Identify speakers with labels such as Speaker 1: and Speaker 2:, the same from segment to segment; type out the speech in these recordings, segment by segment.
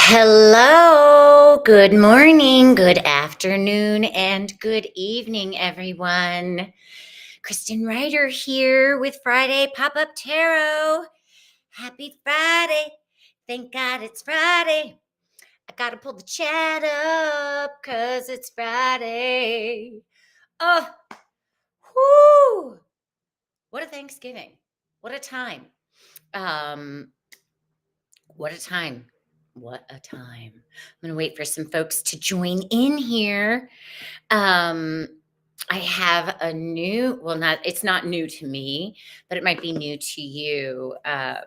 Speaker 1: Hello, good morning, good afternoon, and good evening, everyone. Kristen Ryder here with Friday Pop Up Tarot. Happy Friday. Thank God it's Friday. I gotta pull the chat up because it's Friday. Oh, whoo! What a Thanksgiving. What a time. Um, What a time. What a time. I'm going to wait for some folks to join in here. Um, I have a new, well, it's not new to me, but it might be new to you. My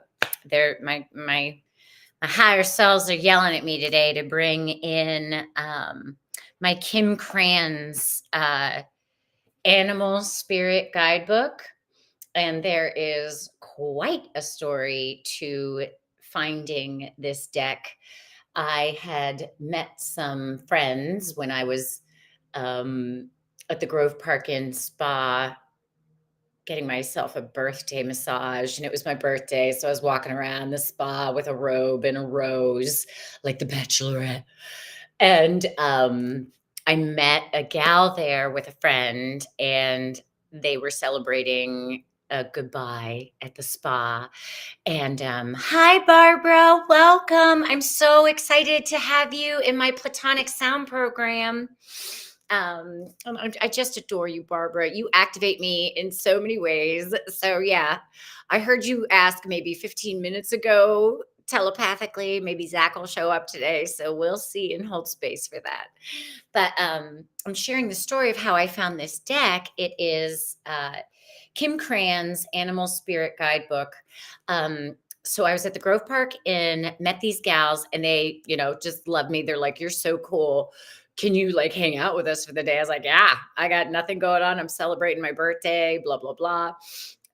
Speaker 1: higher selves are yelling at me today to bring in my Kim Kranz Animal Spirit Guidebook. And there is quite a story to finding this deck. I had met some friends when I was at the Grove Park Inn Spa getting myself a birthday massage, and it was my birthday. So I was walking around the spa with a robe and a rose, like the Bachelorette. And I met a gal there with a friend, and they were celebrating a goodbye at the spa. And hi, Barbara. Welcome. I'm so excited to have you in my Platonic Sound program. I just adore you, Barbara. You activate me in so many ways. So, yeah, I heard you ask maybe 15 minutes ago telepathically. Maybe Zach will show up today. So, we'll see and hold space for that. But I'm sharing the story of how I found this deck. It is Kim Kranz Animal Spirit Guidebook. So I was at the Grove Park Inn, met these gals, and they, just loved me. They're like, "You're so cool. Can you like hang out with us for the day?" I was like, "Yeah, I got nothing going on. I'm celebrating my birthday, blah, blah, blah."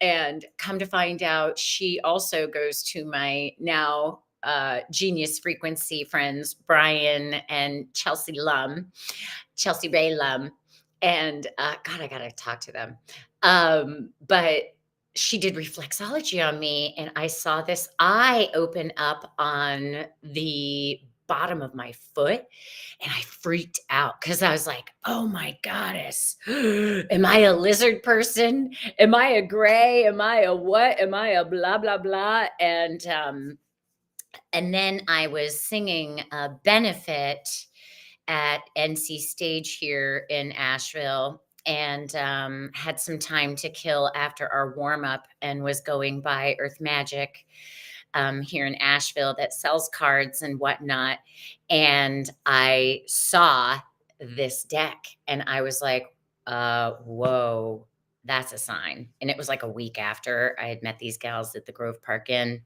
Speaker 1: And come to find out, she also goes to my now Genius Frequency friends, Brian and Chelsea Ray Lum. And God, I got to talk to them. But she did reflexology on me, and I saw this eye open up on the bottom of my foot, and I freaked out because I was like, "Oh my goddess, am I a lizard person? Am I a gray? Am I a what? Am I a blah blah blah?" And then I was singing a benefit at NC Stage here in Asheville, and had some time to kill after our warm up, and was going by Earth Magic here in Asheville that sells cards and whatnot. And I saw this deck, and I was like, whoa, that's a sign. And it was like a week after I had met these gals at the Grove Park Inn.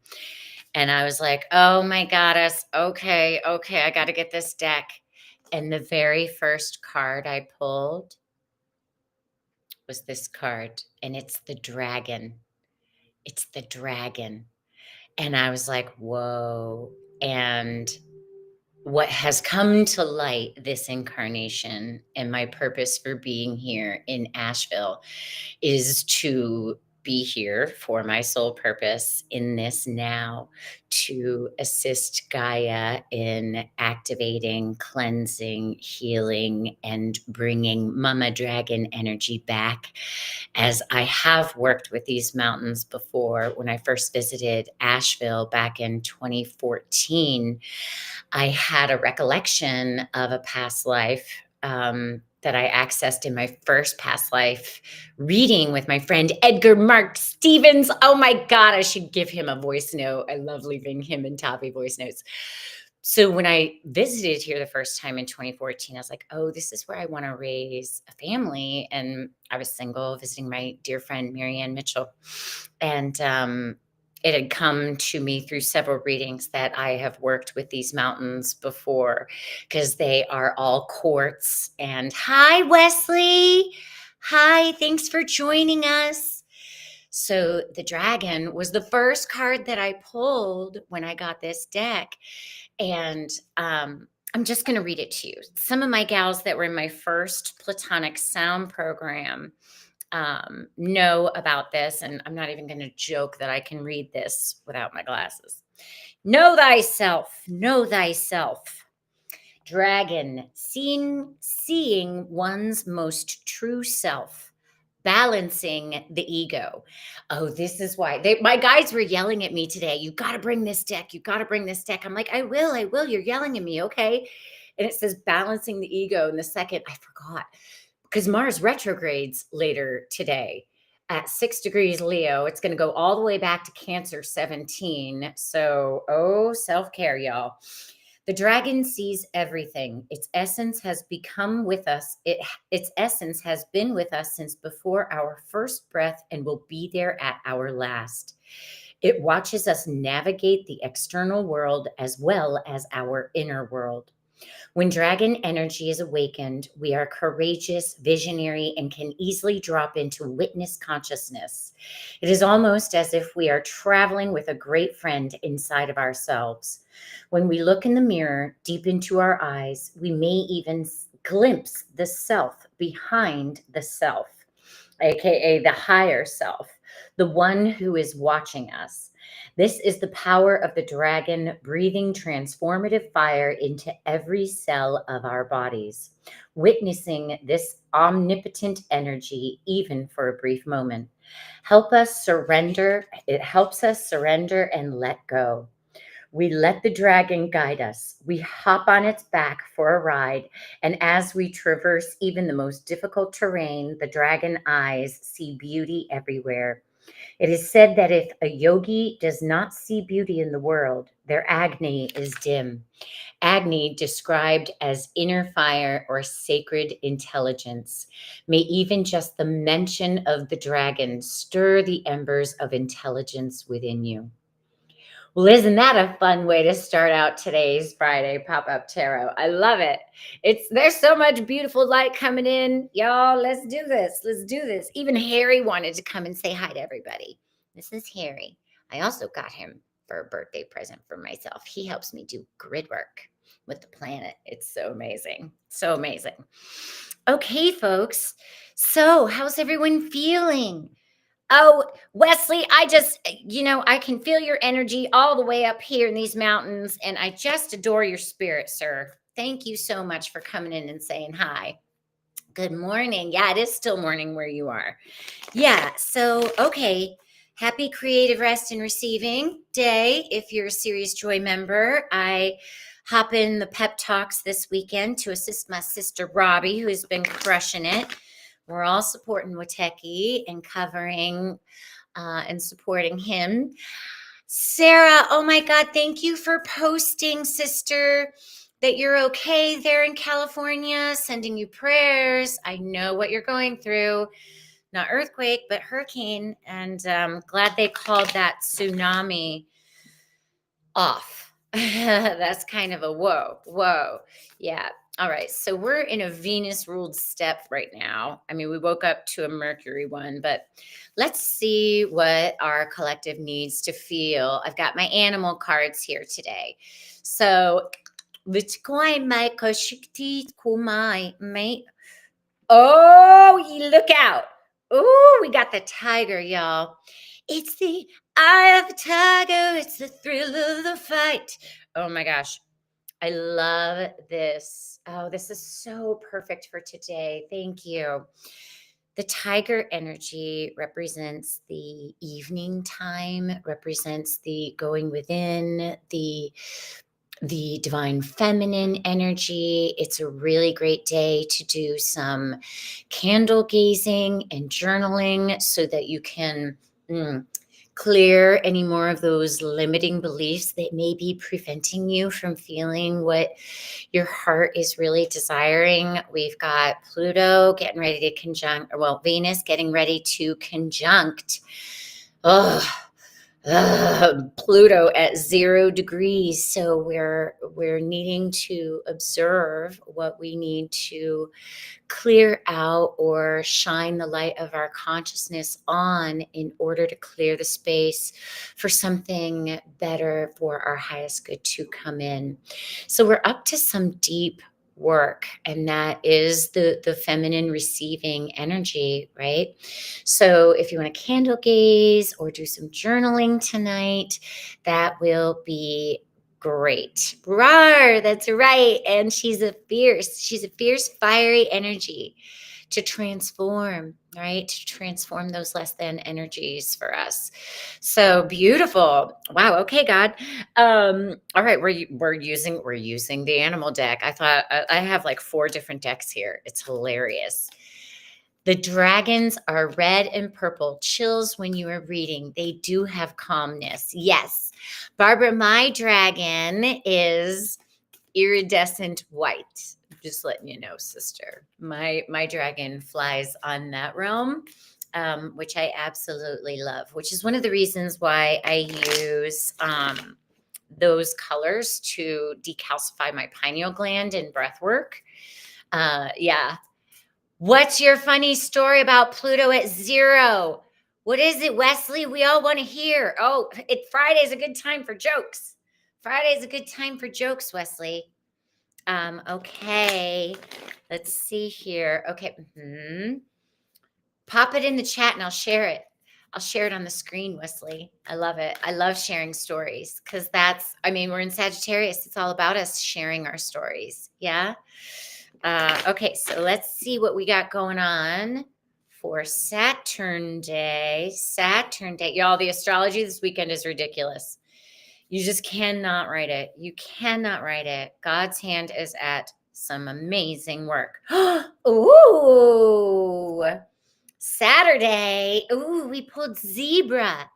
Speaker 1: And I was like, oh my goddess, okay, I got to get this deck. And the very first card I pulled was this card, and it's the dragon. It's the dragon. And I was like, whoa. And what has come to light this incarnation and my purpose for being here in Asheville is to be here for my sole purpose in this now, to assist Gaia in activating, cleansing, healing, and bringing Mama Dragon energy back. As I have worked with these mountains before. When I first visited Asheville back in 2014, I had a recollection of a past life that I accessed in my first past life reading with my friend Edgar Mark Stevens. Oh my God, I should give him a voice note. I love leaving him and Tavi voice notes. So when I visited here the first time in 2014, I was like, oh, this is where I want to raise a family. And I was single, visiting my dear friend, Marianne Mitchell. And it had come to me through several readings that I have worked with these mountains before, because they are all quartz. And hi, Wesley. Hi, thanks for joining us. So the dragon was the first card that I pulled when I got this deck. And I'm just going to read it to you. Some of my gals that were in my first Platonic Sound program know about this, and I'm not even going to joke that I can read this without my glasses. Know thyself, Know thyself. Dragon, seeing one's most true self, balancing the ego. Oh, this is why my guys were yelling at me today. You got to bring this deck. You got to bring this deck. I'm like, I will. I will. You're yelling at me. Okay. And it says balancing the ego. And the second, I forgot because Mars retrogrades later today at 6 degrees Leo. It's going to go all the way back to Cancer 17. So, oh, self care, y'all. The dragon sees everything. Its essence has become with us. Its essence has been with us since before our first breath and will be there at our last. It watches us navigate the external world as well as our inner world. When dragon energy is awakened, we are courageous, visionary, and can easily drop into witness consciousness. It is almost as if we are traveling with a great friend inside of ourselves. When we look in the mirror, deep into our eyes, we may even glimpse the self behind the self, aka the higher self, the one who is watching us. This is the power of the dragon breathing transformative fire into every cell of our bodies. Witnessing this omnipotent energy, even for a brief moment, it helps us surrender and let go. We let the dragon guide us. We hop on its back for a ride. And as we traverse even the most difficult terrain, the dragon eyes see beauty everywhere. It is said that if a yogi does not see beauty in the world, their Agni is dim. Agni, described as inner fire or sacred intelligence, may even just the mention of the dragon stir the embers of intelligence within you. Well, isn't that a fun way to start out today's Friday pop-up tarot? I love it. There's so much beautiful light coming in. Y'all, let's do this. Let's do this. Even Harry wanted to come and say hi to everybody. This is Harry. I also got him for a birthday present for myself. He helps me do grid work with the planet. It's so amazing. So amazing. Okay, folks. So, how's everyone feeling? Oh, Wesley, I can feel your energy all the way up here in these mountains, and I just adore your spirit, sir. Thank you so much for coming in and saying hi. Good morning. Yeah, it is still morning where you are. Yeah, so, okay. Happy Creative Rest and Receiving Day. If you're a Serious Joy member, I hop in the pep talks this weekend to assist my sister Robbie, who has been crushing it. We're all supporting Wateki and covering and supporting him. Sarah, oh my God, thank you for posting, sister, that you're okay there in California. Sending you prayers. I know what you're going through. Not earthquake, but hurricane. And glad they called that tsunami off. That's kind of a whoa. Yeah. All right. So we're in a Venus ruled step right now. I mean, we woke up to a Mercury one, but let's see what our collective needs to feel. I've got my animal cards here today. So, oh, you look out. Oh, we got the tiger, y'all. It's the eye of the tiger. It's the thrill of the fight. Oh my gosh. I love this. Oh, this is so perfect for today. Thank you. The tiger energy represents the evening time, represents the going within, the divine feminine energy. It's a really great day to do some candle gazing and journaling so that you can clear any more of those limiting beliefs that may be preventing you from feeling what your heart is really desiring. We've got Pluto getting ready to Venus getting ready to conjunct. Pluto at 0 degrees. So we're needing to observe what we need to clear out or shine the light of our consciousness on in order to clear the space for something better for our highest good to come in. So we're up to some deep work, and that is the feminine receiving energy, right? So if you want to candle gaze or do some journaling tonight, that will be Great. Rar, that's right. And she's a fierce, fiery energy to transform, right? To transform those less than energies for us. So beautiful. Wow. Okay, God. All right, we're using the animal deck. I thought I have like 4 different decks here. It's hilarious. The dragons are red and purple. Chills when you are reading. They do have calmness. Yes. Barbara, my dragon is iridescent white. Just letting you know, sister. My dragon flies on that realm, which I absolutely love, which is one of the reasons why I use those colors to decalcify my pineal gland in breath work. Yeah, what's your funny story about Pluto at 0? What is it, Wesley? We all want to hear. Oh, Friday's a good time for jokes. Friday's a good time for jokes, Wesley. Okay. Let's see here. Okay. Pop it in the chat and I'll share it. I'll share it on the screen, Wesley. I love it. I love sharing stories because we're in Sagittarius. It's all about us sharing our stories. Yeah. Okay, so let's see what we got going on for Saturn Day. Saturn Day. Y'all, the astrology this weekend is ridiculous. You just cannot write it. You cannot write it. God's hand is at some amazing work. Ooh, Saturday. Ooh, we pulled Zebra.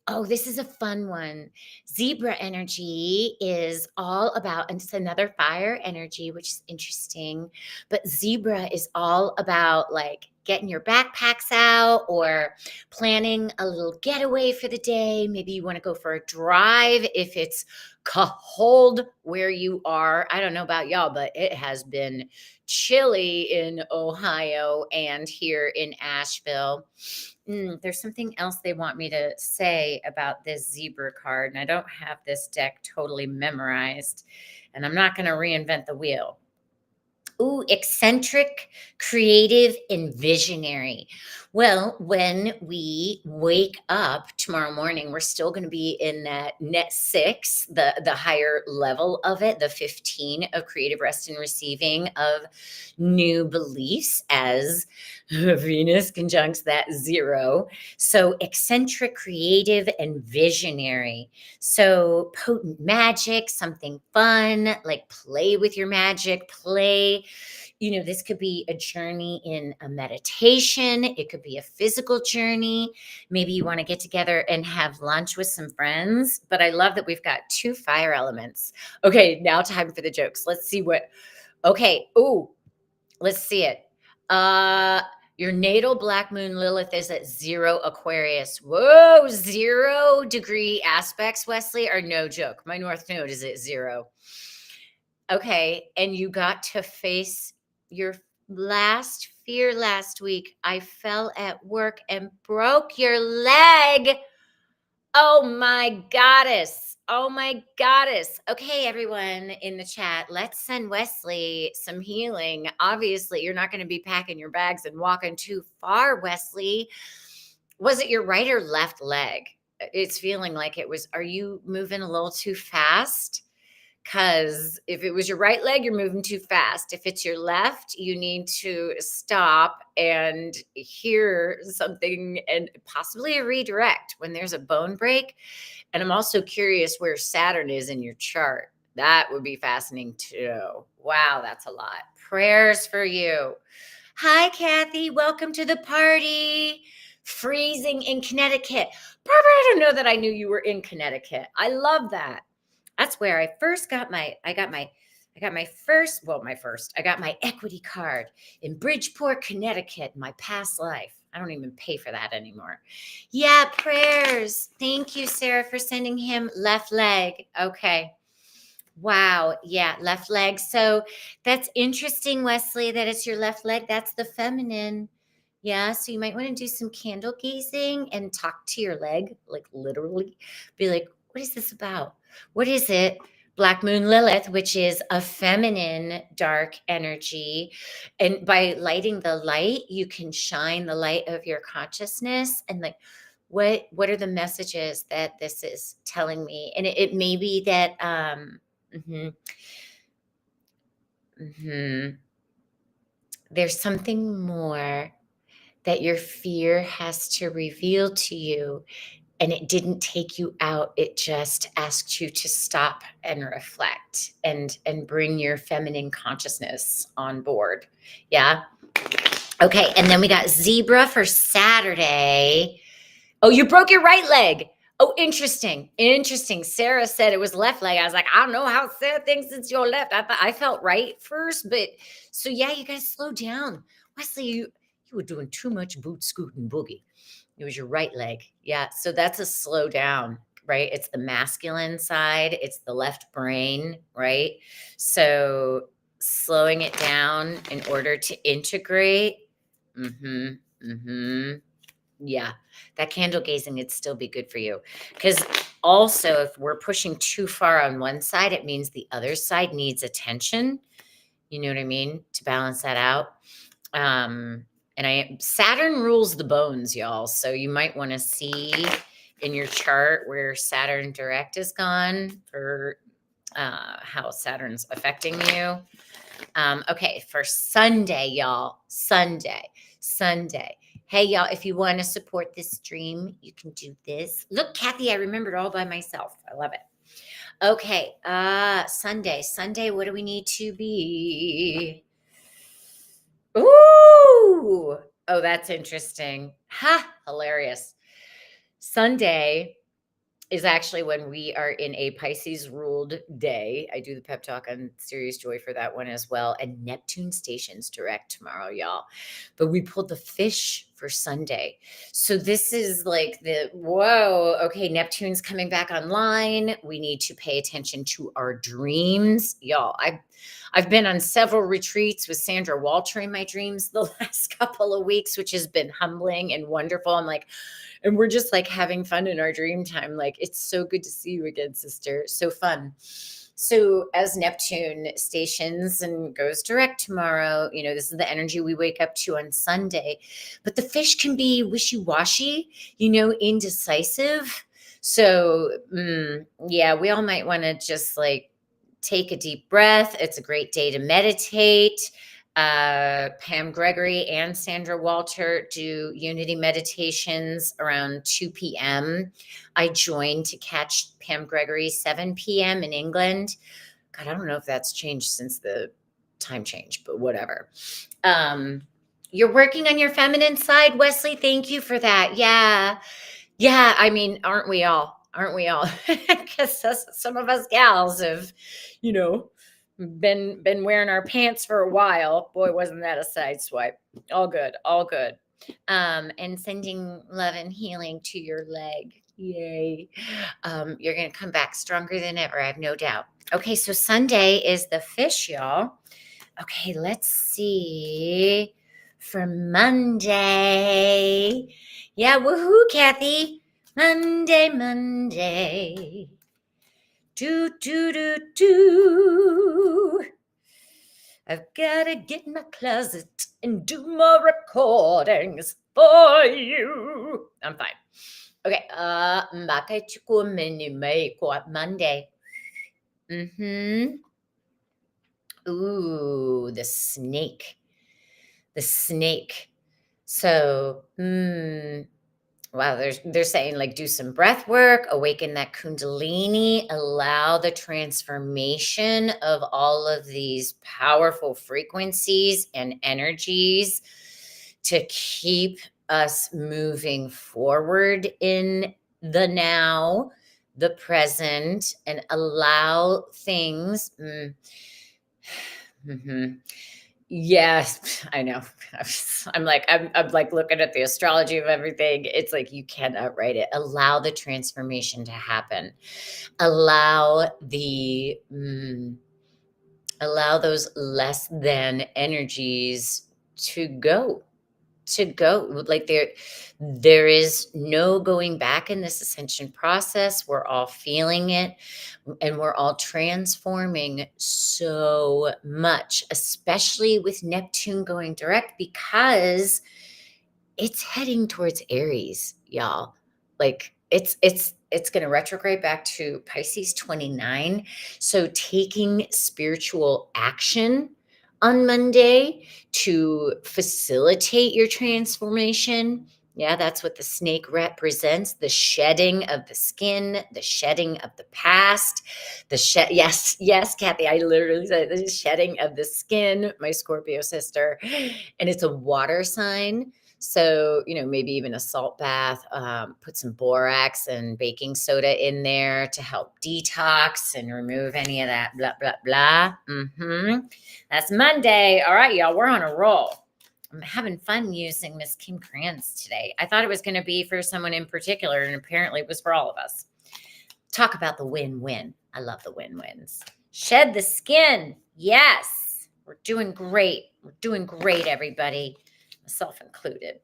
Speaker 1: Oh, this is a fun one. Zebra energy is all about, and it's another fire energy, which is interesting. But Zebra is all about like getting your backpacks out or planning a little getaway for the day. Maybe you want to go for a drive if it's cold where you are. I don't know about y'all, but it has been chilly in Ohio and here in Asheville. There's something else they want me to say about this zebra card, and I don't have this deck totally memorized, and I'm not going to reinvent the wheel. Ooh, eccentric, creative, and visionary. Well, when we wake up tomorrow morning, we're still going to be in that net 6, the higher level of it, the 15 of creative rest and receiving of new beliefs as Venus conjuncts that 0. So eccentric, creative, and visionary. So potent magic, something fun, like play with your magic, this could be a journey in a meditation. It could be a physical journey. Maybe you want to get together and have lunch with some friends. But I love that we've got 2 fire elements. Okay, now time for the jokes. Let's see okay. Ooh, let's see it. Your natal black moon Lilith is at 0 Aquarius. Whoa, 0-degree aspects, Wesley, are no joke. My North Node is at 0. Okay, and you got to face your last fear last week. I fell at work and broke your leg. Oh my goddess. Oh my goddess. Okay, everyone in the chat, let's send Wesley some healing. Obviously, you're not going to be packing your bags and walking too far, Wesley. Was it your right or left leg? It's feeling like it was. Are you moving a little too fast? Because if it was your right leg, you're moving too fast. If it's your left, you need to stop and hear something and possibly a redirect when there's a bone break. And I'm also curious where Saturn is in your chart. That would be fascinating too. Wow, that's a lot. Prayers for you. Hi, Kathy. Welcome to the party. Freezing in Connecticut. Barbara, I don't know that I knew you were in Connecticut. I love that. That's where I first got my equity card in Bridgeport, Connecticut, my past life. I don't even pay for that anymore. Yeah, prayers. Thank you, Sarah, for sending him left leg. Okay. Wow. Yeah, left leg. So that's interesting, Wesley, that it's your left leg. That's the feminine. Yeah. So you might want to do some candle gazing and talk to your leg, like literally be like, what is this about? What is it? Black Moon Lilith, which is a feminine dark energy. And by lighting the light, you can shine the light of your consciousness and like What are the messages that this is telling me? And it may be that mhm, mhm, there's something more that your fear has to reveal to you, and it didn't take you out, it just asked you to stop and reflect and bring your feminine consciousness on board. Yeah. Okay, and then we got zebra for Saturday. Oh, you broke your right leg. Oh, interesting. Interesting. Sarah said it was left leg. I was like, I don't know how Sarah thinks it's your left. I felt right first, but so yeah, you gotta slow down. Wesley, you were doing too much boot scooting boogie. It was your right leg. Yeah. So that's a slow down, right? It's the masculine side, it's the left brain, right? So slowing it down in order to integrate. Mm-hmm. Mm-hmm. Yeah, that candle gazing, it'd still be good for you. Because also, if we're pushing too far on one side, it means the other side needs attention. You know what I mean? To balance that out. Um, and Saturn rules the bones, y'all. So you might want to see in your chart where Saturn direct is gone for how Saturn's affecting you. Okay, for Sunday, y'all. Sunday. Hey, y'all, if you want to support this stream, you can do this. Look, Kathy, I remembered all by myself. I love it. Okay, Sunday, what do we need to be? Ooh. Oh, that's interesting. Ha, hilarious. Sunday is actually when we are in a Pisces ruled day. I do the pep talk on Serious Joy for that one as well. And Neptune stations direct tomorrow, y'all. But we pulled the fish for Sunday. So this is like whoa, okay, Neptune's coming back online. We need to pay attention to our dreams. Y'all, I've been on several retreats with Sandra Walter in my dreams the last couple of weeks, which has been humbling and wonderful. I'm like, and we're just like having fun in our dream time. Like, it's so good to see you again, sister. So fun. So as Neptune stations and goes direct tomorrow, this is the energy we wake up to on Sunday. But the fish can be wishy-washy, indecisive. So yeah, we all might want to just like take a deep breath. It's a great day to meditate. Pam Gregory and Sandra Walter do unity meditations around 2 p.m. I joined to catch Pam Gregory 7 p.m. in England. God, I don't know if that's changed since the time change, but whatever. You're working on your feminine side, Wesley. Thank you for that. Yeah. Yeah. I mean, aren't we all? Aren't we all? Because some of us gals have, been wearing our pants for a while. Boy, wasn't that a side swipe. All good. And sending love and healing to your leg. Yay. You're going to come back stronger than ever. I have no doubt. Okay, so Sunday is the fish, y'all. Okay, let's see. For Monday. Yeah, woohoo, Kathy. Monday. Do, do, do, do. I've got to get in my closet and do more recordings for you. I'm fine. Okay. Monday. Ooh, the snake. The snake. So, wow, they're saying like do some breath work, awaken that kundalini, allow the transformation of all of these powerful frequencies and energies to keep us moving forward in the now, the present, and allow things. Yes, I know. I'm like looking at the astrology of everything. It's like you cannot write it. Allow the transformation to happen. Allow allow those less than energies to go. Like there is no going back in this ascension process. We're all feeling it, and we're all transforming so much, especially with Neptune going direct, because it's heading towards Aries, y'all. like it's going to retrograde back to Pisces 29. So taking spiritual action on Monday to facilitate your transformation. Yeah, that's what the snake represents, the shedding of the skin, the shedding of the past, the shed. Yes, yes, Kathy, I literally said the shedding of the skin, my Scorpio sister. And it's a water sign. So, maybe even a salt bath, put some borax and baking soda in there to help detox and remove any of that blah, blah, blah. That's Monday. All right, y'all, we're on a roll. I'm having fun using Miss Kim Krantz today. I thought it was going to be for someone in particular, and apparently it was for all of us. Talk about the win-win. I love the win-wins. Shed the skin. Yes. We're doing great. We're doing great, everybody. Myself included.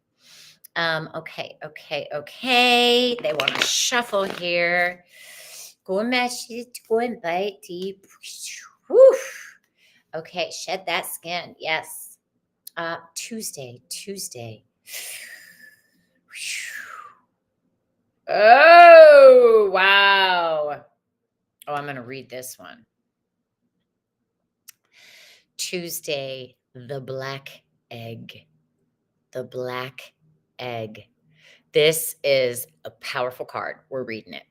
Speaker 1: Okay. They want to shuffle here. Go and match it. Go and bite deep. Whew. Okay, shed that skin. Yes. Tuesday. Oh, wow. Oh, I'm going to read this one. Tuesday, the black egg. The black egg. This is a powerful card. We're reading it.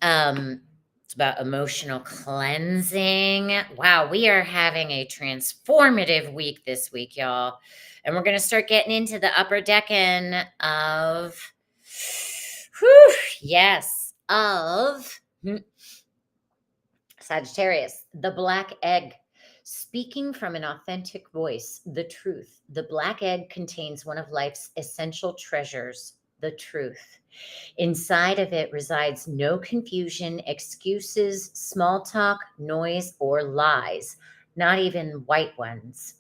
Speaker 1: It's about emotional cleansing. Wow, we are having a transformative week this week, y'all. And we're going to start getting into the upper decan of, Sagittarius, the black egg. Speaking from an authentic voice, the truth. The black egg contains one of life's essential treasures, the truth. Inside of it resides no confusion, excuses, small talk, noise, or lies, not even white ones.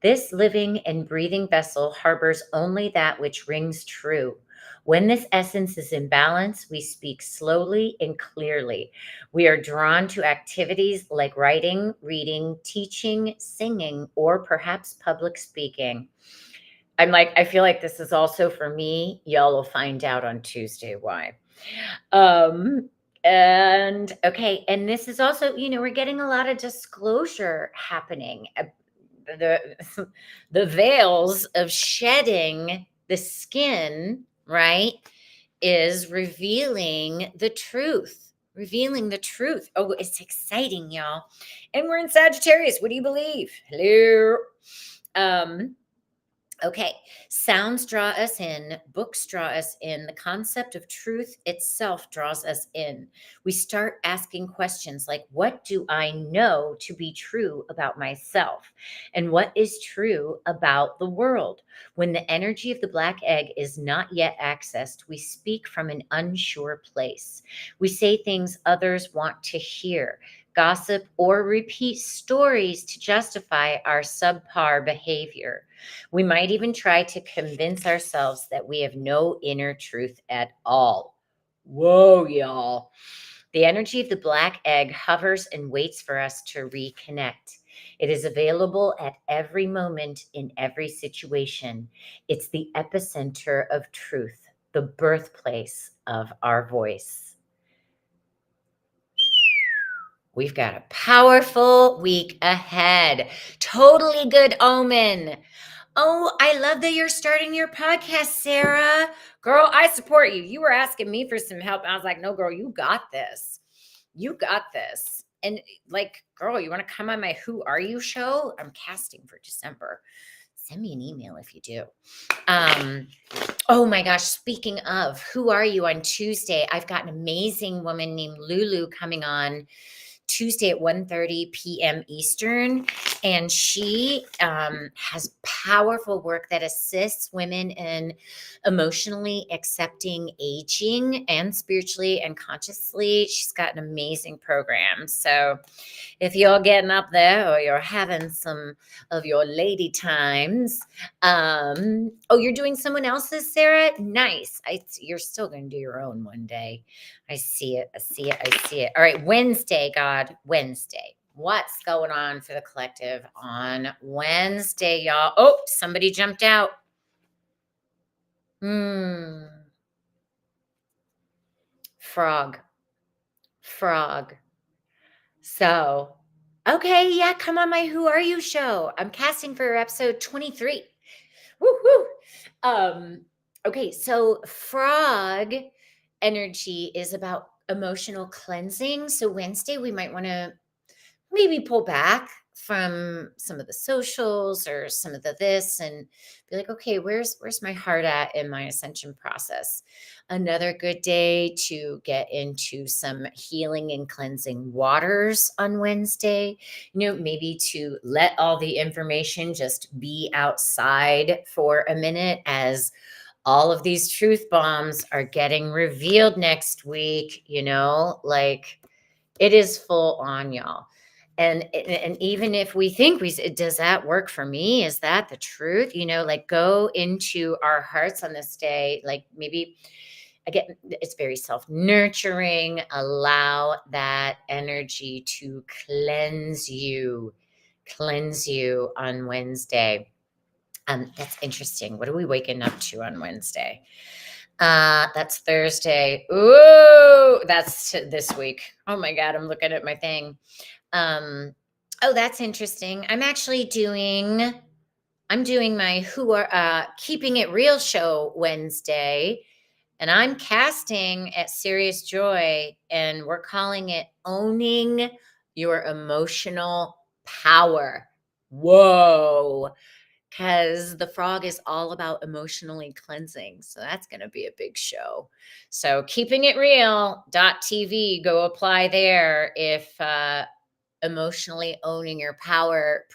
Speaker 1: This living and breathing vessel harbors only that which rings true. When this essence is in balance, we speak slowly and clearly. We are drawn to activities like writing, reading, teaching, singing, or perhaps public speaking. I feel like this is also for me. Y'all will find out on Tuesday why. And okay, and this is also, we're getting a lot of disclosure happening. The the veils of shedding the skin, right, is revealing the truth. Oh, it's exciting, y'all. And we're in Sagittarius. What do you believe? Hello. Okay, sounds draw us in, books draw us in, the concept of truth itself draws us in. We start asking questions like, what do I know to be true about myself? And what is true about the world? When the energy of the black egg is not yet accessed, we speak from an unsure place. We say things others want to hear, gossip, or repeat stories to justify our subpar behavior. We might even try to convince ourselves that we have no inner truth at all. Whoa, y'all. The energy of the black egg hovers and waits for us to reconnect. It is available at every moment in every situation. It's the epicenter of truth, the birthplace of our voice. We've got a powerful week ahead. Totally good omen. Oh, I love that you're starting your podcast, Sarah. Girl, I support you. You were asking me for some help. And I was like, no, girl, you got this. You got this. And girl, you want to come on my Who Are You show? I'm casting for December. Send me an email if you do. Oh my gosh, speaking of Who Are You on Tuesday, I've got an amazing woman named Lulu coming on Tuesday at 1:30 p.m. Eastern. And she has powerful work that assists women in emotionally accepting aging and spiritually and consciously. She's got an amazing program. So if you're getting up there or you're having some of your lady times, you're doing someone else's, Sarah? Nice. You're still going to do your own one day. I see it. All right, Wednesday, God, Wednesday. What's going on for the collective on Wednesday, y'all? Oh, somebody jumped out. frog. Frog. So, okay, yeah, come on my Who Are You show. I'm casting for episode 23. Woo woo. Okay, so frog energy is about emotional cleansing. So Wednesday we might want to maybe pull back from some of the socials or some of the this and be like, okay, where's my heart at in my ascension process? Another good day to get into some healing and cleansing waters on Wednesday. Maybe to let all the information just be outside for a minute as all of these truth bombs are getting revealed next week, like it is full on, y'all. And even if we think does that work for me? Is that the truth? Like go into our hearts on this day. Like maybe again, it's very self-nurturing. Allow that energy to cleanse you on Wednesday. That's interesting. What are we waking up to on Wednesday? That's Thursday. Ooh, that's this week. Oh my God, I'm looking at my thing. Oh, that's interesting. I'm doing my Who Are Keeping It Real show Wednesday, and I'm casting at Serious Joy, and we're calling it Owning Your Emotional Power. Whoa. Because the frog is all about emotionally cleansing. So that's going to be a big show. So keeping it real.tv, go apply there if emotionally owning your power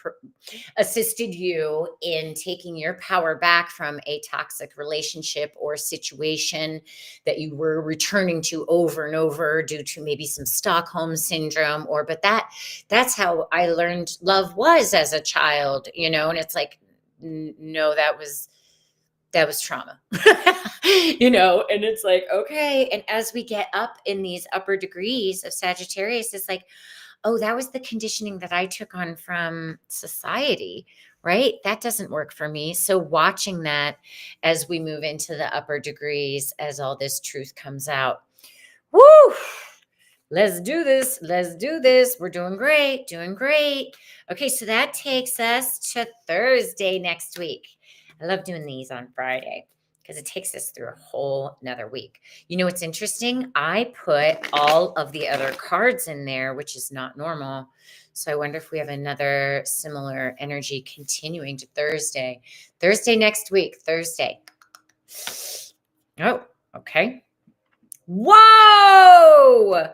Speaker 1: assisted you in taking your power back from a toxic relationship or situation that you were returning to over and over due to maybe some Stockholm syndrome but that's how I learned love was as a child, and it's like, no, that was trauma. And it's like, okay. And as we get up in these upper degrees of Sagittarius, it's like, oh, that was the conditioning that I took on from society, right? That doesn't work for me. So watching that as we move into the upper degrees, as all this truth comes out. Woo! Let's do this. Let's do this. We're doing great. Doing great. Okay, so that takes us to Thursday next week. I love doing these on Friday because it takes us through a whole another week. What's interesting? I put all of the other cards in there, which is not normal. So I wonder if we have another similar energy continuing to Thursday. Thursday next week. Thursday. Oh, okay. Whoa!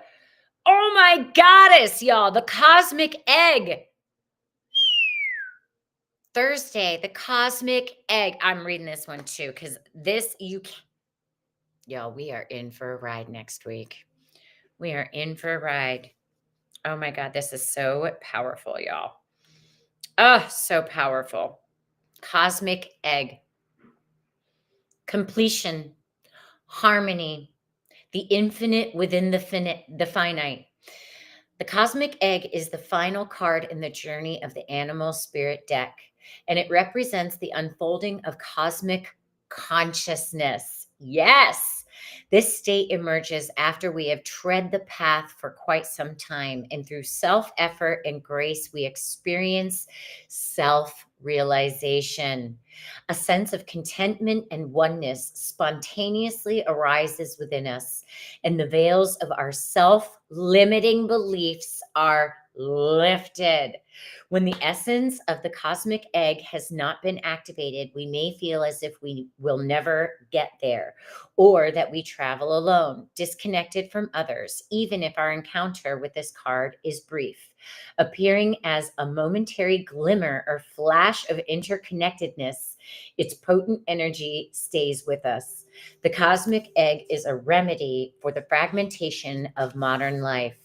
Speaker 1: Oh my goddess, y'all. The cosmic egg. Thursday, the cosmic egg. I'm reading this one too because y'all, we are in for a ride next week. We are in for a ride. Oh my God, this is so powerful, y'all. Oh, so powerful. Cosmic egg. Completion. Harmony. The infinite within the finite. The cosmic egg is the final card in the journey of the animal spirit deck, and it represents the unfolding of cosmic consciousness. Yes, this state emerges after we have tread the path for quite some time, and through self-effort and grace, we experience self-realization. A sense of contentment and oneness spontaneously arises within us, and the veils of our self-limiting beliefs are lifted. When the essence of the cosmic egg has not been activated, we may feel as if we will never get there, or that we travel alone, disconnected from others, even if our encounter with this card is brief. Appearing as a momentary glimmer or flash of interconnectedness, its potent energy stays with us. The cosmic egg is a remedy for the fragmentation of modern life.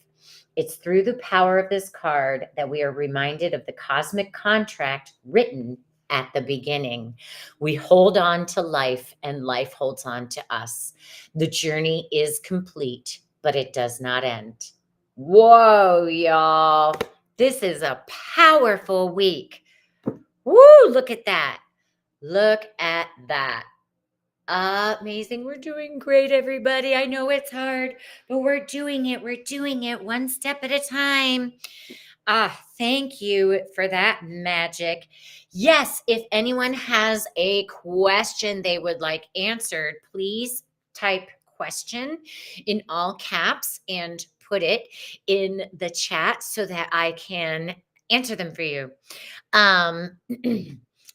Speaker 1: It's through the power of this card that we are reminded of the cosmic contract written at the beginning. We hold on to life and life holds on to us. The journey is complete, but it does not end. Whoa, y'all. This is a powerful week. Woo, look at that. Look at that. Amazing. We're doing great, everybody. I know it's hard, but we're doing it. We're doing it one step at a time. Thank you for that magic. Yes, if anyone has a question they would like answered, please type question in all caps and put it in the chat so that I can answer them for you. Um,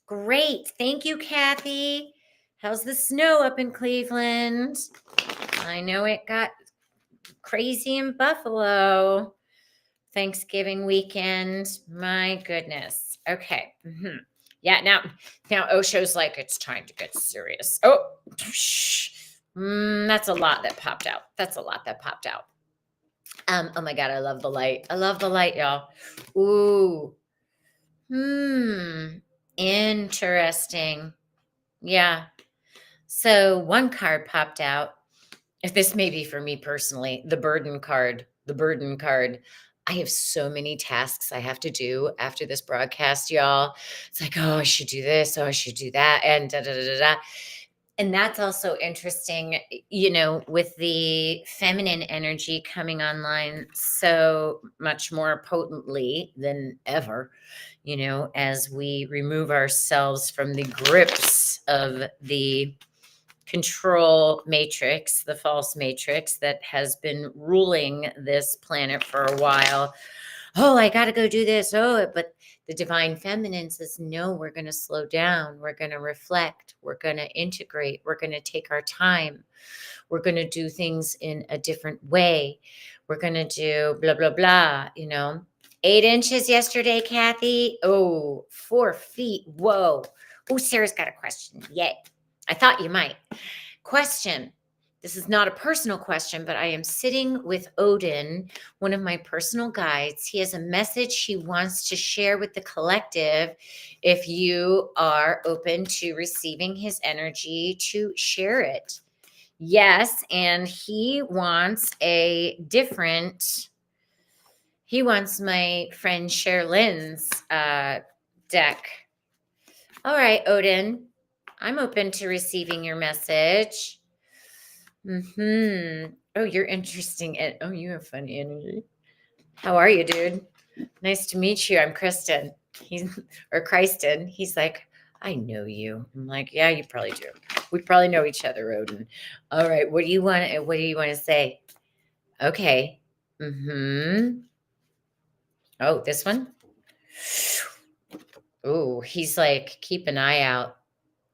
Speaker 1: Great. Thank you, Kathy. How's the snow up in Cleveland? I know it got crazy in Buffalo. Thanksgiving weekend. My goodness. Okay. Yeah. Now Osho's like, it's time to get serious. Oh, that's a lot that popped out. That's a lot that popped out. Oh my God. I love the light. I love the light, y'all. Ooh. Interesting. Yeah. So one card popped out. If this may be for me personally, the burden card. The burden card. I have so many tasks I have to do after this broadcast, y'all. It's like, oh, I should do this. Oh, I should do that. And da da da da da. And that's also interesting, with the feminine energy coming online so much more potently than ever, as we remove ourselves from the grips of the control matrix, the false matrix that has been ruling this planet for a while. Oh, I got to go do this. Oh, but the divine feminine says, no, we're going to slow down. We're going to reflect. We're going to integrate. We're going to take our time. We're going to do things in a different way. We're going to do blah, blah, blah, 8 inches yesterday, Kathy. Oh, 4 feet. Whoa. Oh, Sarah's got a question. Yay. I thought you might. Question. This is not a personal question, but I am sitting with Odin, one of my personal guides. He has a message he wants to share with the collective. If you are open to receiving his energy, to share it. Yes, and he wants he wants my friend Cherlynn's deck. All right, Odin, I'm open to receiving your message. Oh, you're interesting. Oh, you have funny energy. How are you, dude? Nice to meet you. I'm Kristen. Kristen. He's like, I know you. I'm like, yeah, you probably do. We probably know each other, Odin. All right. What do you want to say? Okay. Oh, this one? Oh, he's like, keep an eye out.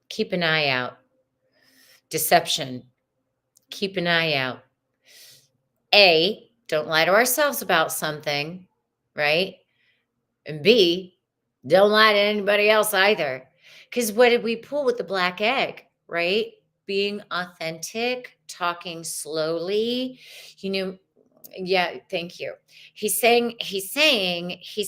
Speaker 1: Keep an eye out. Deception. Keep an eye out. A, don't lie to ourselves about something, right? And B, don't lie to anybody else either. Because what did we pull with the black egg, right? Being authentic, talking slowly, yeah, thank you. He's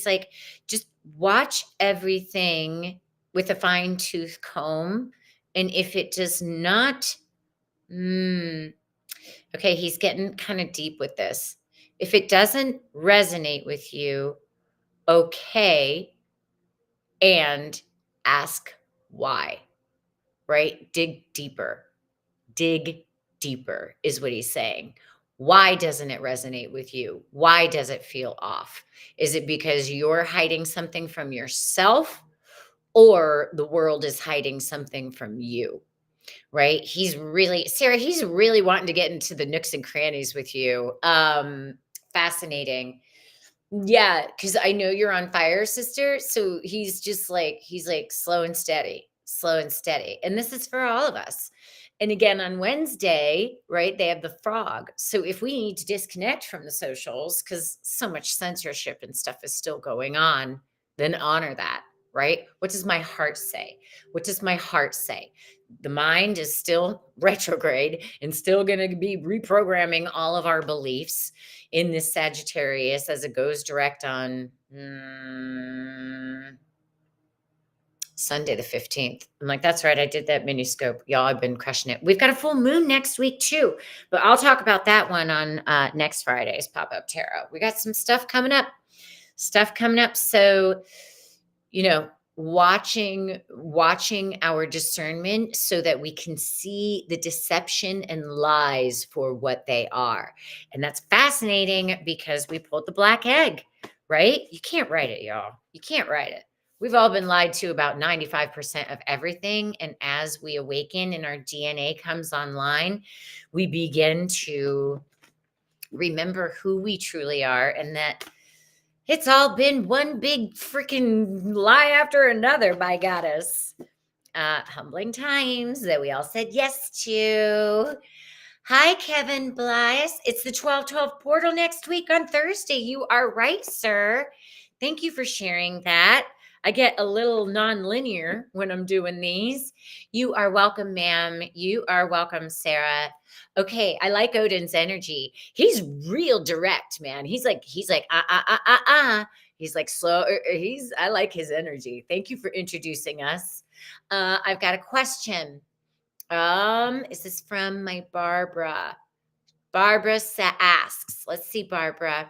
Speaker 1: like, just watch everything with a fine tooth comb. And if it does not, okay, he's getting kind of deep with this. If it doesn't resonate with you, okay, and ask why, right? Dig deeper. Dig deeper is what he's saying. Why doesn't it resonate with you? Why does it feel off? Is it because you're hiding something from yourself, or the world is hiding something from you? Right? Sarah, he's really wanting to get into the nooks and crannies with you. Fascinating. Yeah, because I know you're on fire, sister. So he's like slow and steady, slow and steady. And this is for all of us. And again, on Wednesday, right, they have the frog. So if we need to disconnect from the socials because so much censorship and stuff is still going on, then honor that, right? What does my heart say? What does my heart say? The mind is still retrograde and still going to be reprogramming all of our beliefs in this Sagittarius as it goes direct on Sunday the 15th. I'm like, that's right. I did that mini scope. Y'all, I've been crushing it. We've got a full moon next week too, but I'll talk about that one on next Friday's Pop-Up Tarot. We got some stuff coming up. So, watching our discernment so that we can see the deception and lies for what they are. And that's fascinating because we pulled the black egg, right? You can't write it, y'all. You can't write it. We've all been lied to about 95% of everything. And as we awaken and our DNA comes online, we begin to remember who we truly are, and that it's all been one big freaking lie after another, by goddess. Humbling times that we all said yes to. Hi, Kevin Bliss. It's the 12/12 portal next week on Thursday. You are right, sir. Thank you for sharing that. I get a little non-linear when I'm doing these. You are welcome, ma'am. You are welcome, Sarah. Okay, I like Odin's energy. He's real direct, man. He's like He's like slow. I like his energy. Thank you for introducing us. I've got a question. Is this from my Barbara? Barbara asks, let's see, Barbara.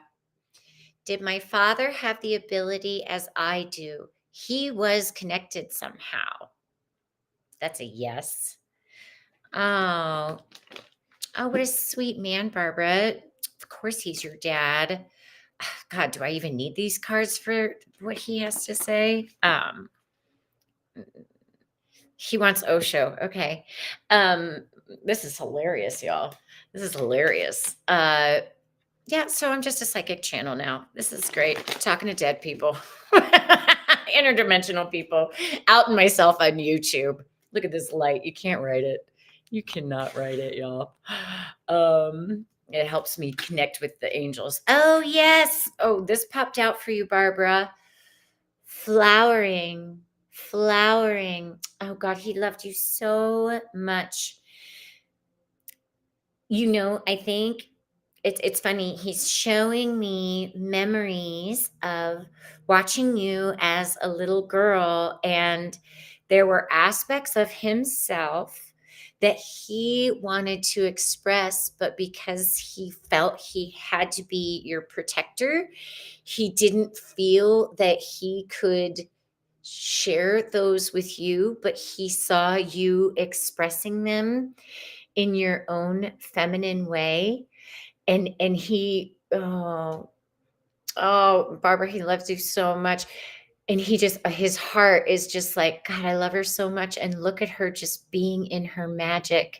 Speaker 1: Did my father have the ability as I do? He was connected somehow. That's a yes. Oh, what a sweet man, Barbara. Of course he's your dad. God, do I even need these cards for what he has to say? He wants Osho. Okay. This is hilarious, y'all. This is hilarious. Yeah, so I'm just a psychic channel now. This is great. Talking to dead people. Interdimensional people. Outing myself on YouTube. Look at this light. You can't write it. You cannot write it, y'all. It helps me connect with the angels. Oh, yes. Oh, this popped out for you, Barbara. Flowering. Oh, God, he loved you so much. I think it's funny. He's showing me memories of watching you as a little girl, and there were aspects of himself that he wanted to express, but because he felt he had to be your protector, he didn't feel that he could share those with you, but he saw you expressing them in your own feminine way. And he, Barbara, he loves you so much. And he just, his heart is just like, God, I love her so much. And look at her just being in her magic.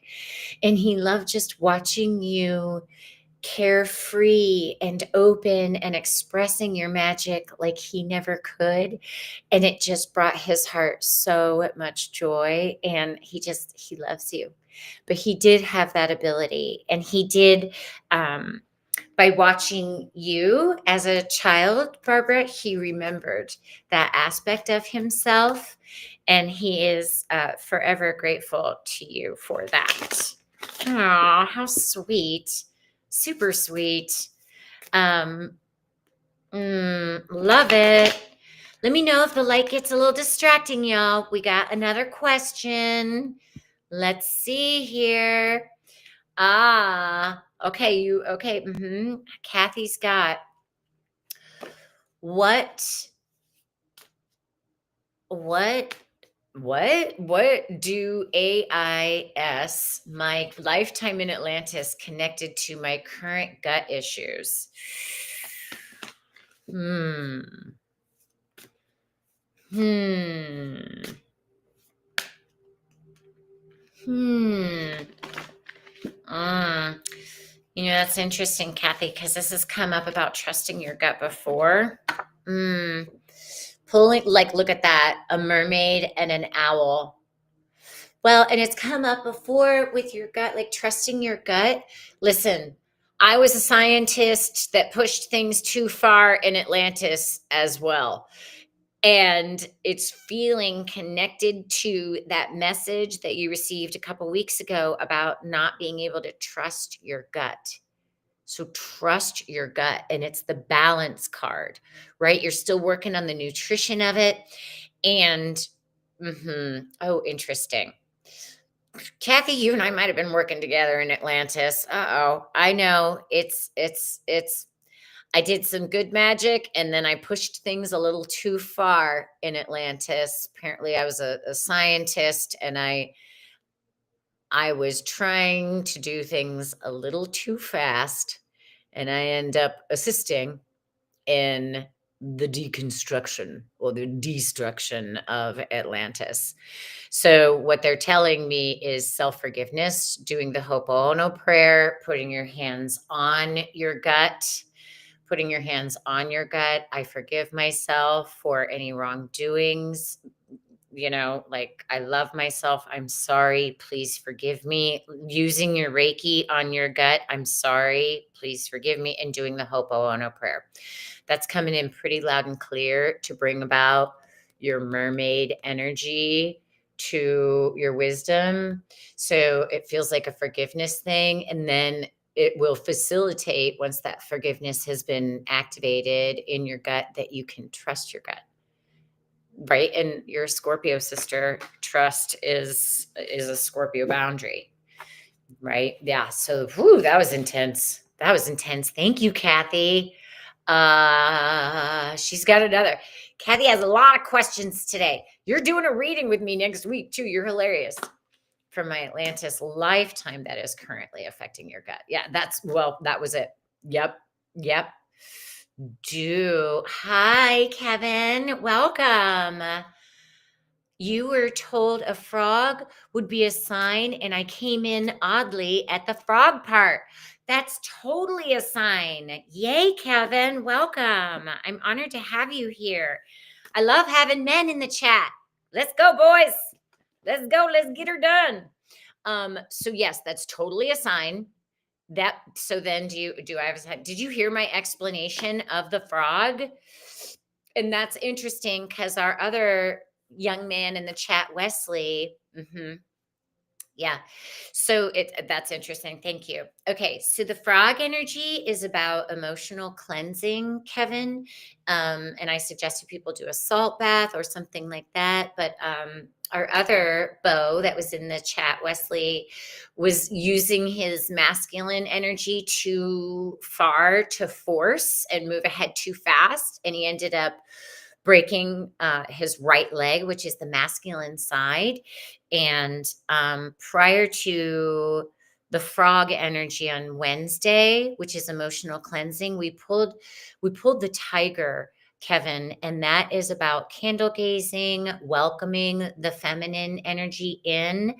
Speaker 1: And he loved just watching you carefree and open and expressing your magic like he never could. And it just brought his heart so much joy. And he loves you. But he did have that ability. And he did, by watching you as a child, Barbara, he remembered that aspect of himself. And he is forever grateful to you for that. Oh, how sweet. Super sweet. Love it. Let me know if the light gets a little distracting, y'all. We got another question. Let's see here. Okay. Okay. Kathy's got what do AIS, my lifetime in Atlantis, connected to my current gut issues? That's interesting, Kathy, because this has come up about trusting your gut before. Pulling, like, look at that, a mermaid and an owl. Well, and it's come up before with your gut, like trusting your gut. Listen, I was a scientist that pushed things too far in Atlantis as well. And it's feeling connected to that message that you received a couple weeks ago about not being able to trust your gut. So trust your gut, and it's the balance card, right? You're still working on the nutrition of it. And oh, interesting. Kathy, you and I might have been working together in Atlantis. I know it's I did some good magic, and then I pushed things a little too far in Atlantis. Apparently, I was a scientist, and I was trying to do things a little too fast, and I end up assisting in the deconstruction or the destruction of Atlantis. So what they're telling me is self-forgiveness, doing the Ho'oponopono prayer, putting your hands on your gut, putting your hands on your gut. I forgive myself for any wrongdoings. Like, I love myself. I'm sorry. Please forgive me. Using your Reiki on your gut. I'm sorry. Please forgive me. And doing the Ho'oponopono prayer. That's coming in pretty loud and clear to bring about your mermaid energy to your wisdom. So it feels like a forgiveness thing. And then it will facilitate, once that forgiveness has been activated in your gut, that you can trust your gut. Right? And your Scorpio sister, trust is a Scorpio boundary, right? Yeah. So that was intense. That was intense. Thank you, Kathy. She's got another. Kathy has a lot of questions today. You're doing a reading with me next week too. You're hilarious. From my Atlantis lifetime that is currently affecting your gut. Yeah, that was it. Yep. Yep. Hi, Kevin. Welcome. You were told a frog would be a sign, and I came in oddly at the frog part. That's totally a sign. Yay, Kevin. Welcome. I'm honored to have you here. I love having men in the chat. Let's go, boys. Let's go. Let's get her done. So yes, that's totally a sign. So then did you hear my explanation of the frog? And that's interesting because our other young man in the chat, Wesley. Yeah. So that's interesting. Thank you. Okay. So the frog energy is about emotional cleansing, Kevin. And I suggested people do a salt bath or something like that. But our other Bo that was in the chat, Wesley, was using his masculine energy too far to force and move ahead too fast. And he ended up breaking his right leg, which is the masculine side. And prior to the frog energy on Wednesday, which is emotional cleansing, we pulled the tiger, Kevin, and that is about candle gazing, welcoming the feminine energy in.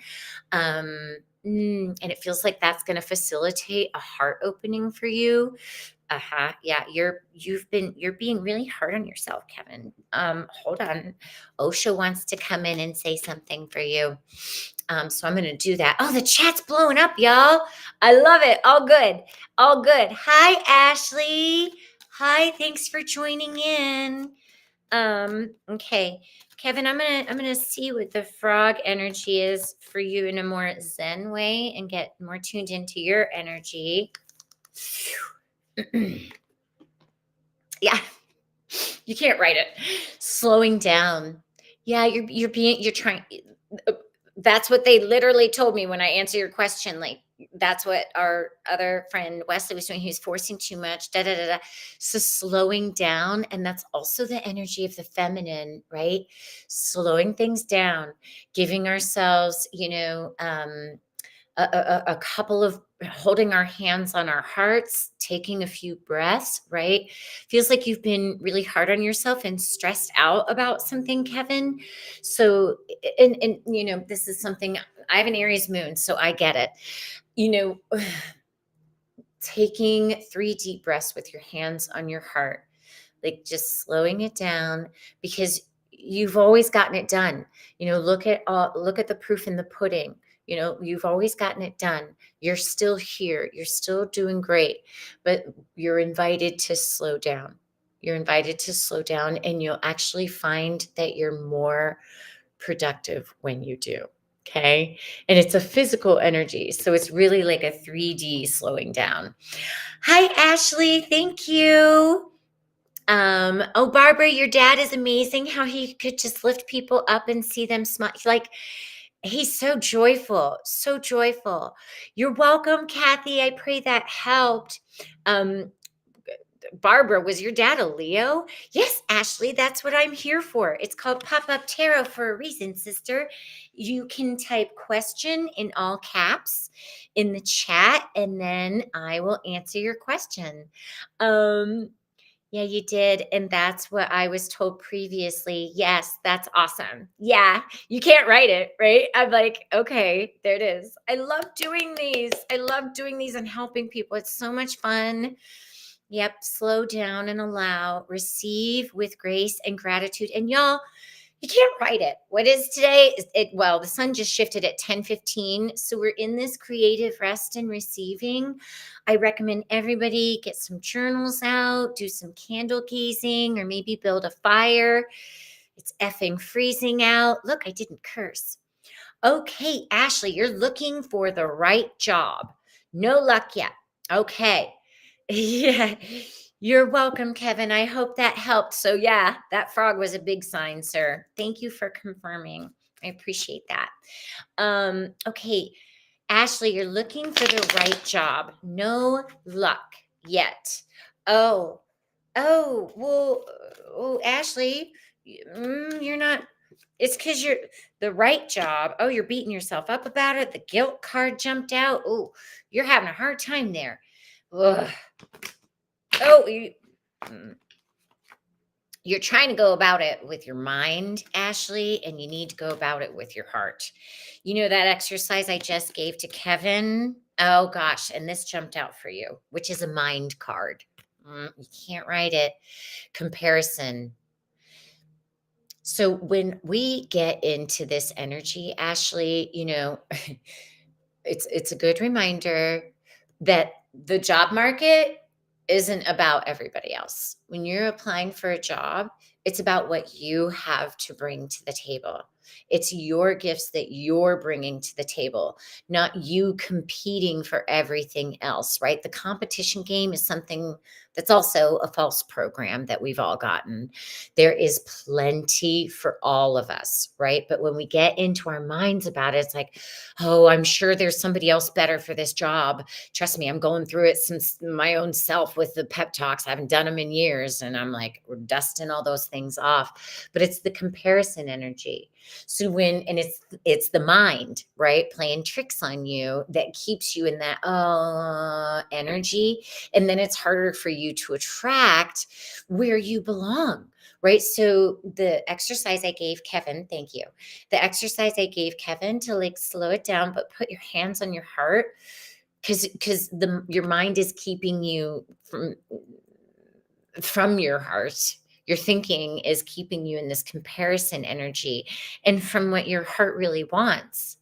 Speaker 1: And it feels like that's going to facilitate a heart opening for you. Yeah, you're being really hard on yourself, Kevin. Hold on. Osha wants to come in and say something for you. So I'm going to do that. Oh, the chat's blowing up, y'all. I love it. All good. All good. Hi, Ashley. Hi, thanks for joining in. Okay. Kevin, I'm gonna see what the frog energy is for you in a more zen way and get more tuned into your energy. Yeah, you can't write it. Slowing down. Yeah, you're trying. That's what they literally told me when I answer your question. Like, that's what our other friend Wesley was doing. He was forcing too much. Da da da da. So slowing down, and that's also the energy of the feminine, right? Slowing things down, giving ourselves, a couple of holding our hands on our hearts, taking a few breaths, right? Feels like you've been really hard on yourself and stressed out about something, Kevin. So, and this is something, I have an Aries moon, so I get it. Taking 3 deep breaths with your hands on your heart, like just slowing it down, because you've always gotten it done. Look at the proof in the pudding. You've always gotten it done. You're still here. You're still doing great, but you're invited to slow down. You're invited to slow down, and you'll actually find that you're more productive when you do. Okay. And it's a physical energy. So it's really like a 3D slowing down. Hi, Ashley. Thank you. Oh, Barbara, your dad is amazing. How he could just lift people up and see them smile. Like, he's so joyful, so joyful. You're welcome, Kathy. I pray that helped. Barbara, was your dad a Leo? Yes, Ashley, that's what I'm here for. It's called Pop Up Tarot for a reason, sister. You can type question in all caps in the chat, and then I will answer your question. Yeah, you did. And that's what I was told previously. Yes, that's awesome. Yeah, you can't write it, right? I'm like, okay, there it is. I love doing these. I love doing these and helping people. It's so much fun. Yep, slow down and allow, receive with grace and gratitude. And y'all, you can't write it. What is today? Well, the sun just shifted at 10:15. So we're in this creative rest and receiving. I recommend everybody get some journals out, do some candle gazing, or maybe build a fire. It's effing freezing out. Look, I didn't curse. Okay, Ashley, you're looking for the right job. No luck yet. Okay. Yeah. You're welcome, Kevin. I hope that helped. So, yeah, that frog was a big sign, sir. Thank you for confirming. I appreciate that. Okay, Ashley, you're looking for the right job. No luck yet. Oh, well, oh, Ashley, you're not. It's because you're the right job. Oh, you're beating yourself up about it. The guilt card jumped out. Oh, you're having a hard time there. Ugh. Oh, you're trying to go about it with your mind, Ashley, and you need to go about it with your heart. You know that exercise I just gave to Kevin? Oh, gosh. And this jumped out for you, which is a mind card. You can't write it. Comparison. So when we get into this energy, Ashley, it's a good reminder that the job market isn't about everybody else. When you're applying for a job, it's about what you have to bring to the table. It's your gifts that you're bringing to the table, not you competing for everything else, right? The competition game is something that's also a false program that we've all gotten. There is plenty for all of us, right? But when we get into our minds about it, it's like, oh, I'm sure there's somebody else better for this job. Trust me, I'm going through it since my own self with the pep talks. I haven't done them in years. And I'm like, we're dusting all those things off. But it's the comparison energy. So it's the mind, right? Playing tricks on you that keeps you in that energy. And then it's harder for you to attract where you belong. Right. So the exercise I gave Kevin, thank you. The exercise I gave Kevin to like slow it down, but put your hands on your heart because your mind is keeping you from your heart. Your thinking is keeping you in this comparison energy and from what your heart really wants,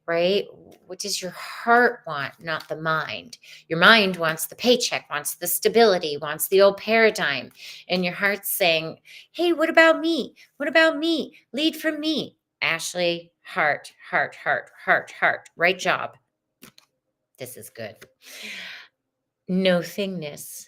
Speaker 1: right? What does your heart want, not the mind? Your mind wants the paycheck, wants the stability, wants the old paradigm. And your heart's saying, hey, what about me? What about me? Lead from me. Ashley, heart, heart, heart, heart, heart. Right job. This is good. No thingness.